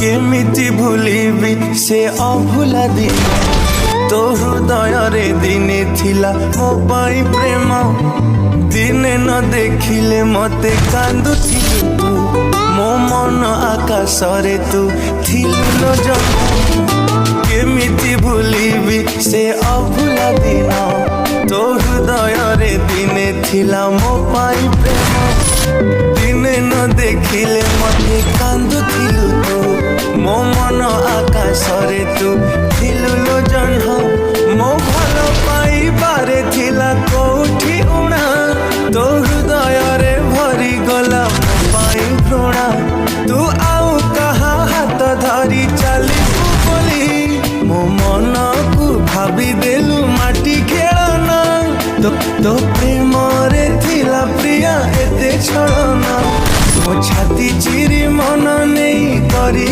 केमिति भूलिबी से अभुला दिन तो हृदय रे दिने थिला मो पाई प्रेम दिने न देखिले मते कांदुथिलु तू मो मन आकाश रे तू थिलु लो जन्म केमिति भूलिबी से अभुला दिन तो हृदय रे दिने थिला मो पाई प्रेम दिने न देखिले मते कांदुथिलु तू मो मन आकाश रे तू थिलु लो जन्म मो भल पाइबारे थिला कोठी उणा तो हृदय रे भरी गला मो पाई घृणा तू आउ कहा हाथ धरी चलिबु बोली मो मन को भाभी देलु माटी खेलना तो प्रेम रे थिला प्रिया एते छलना मो छाती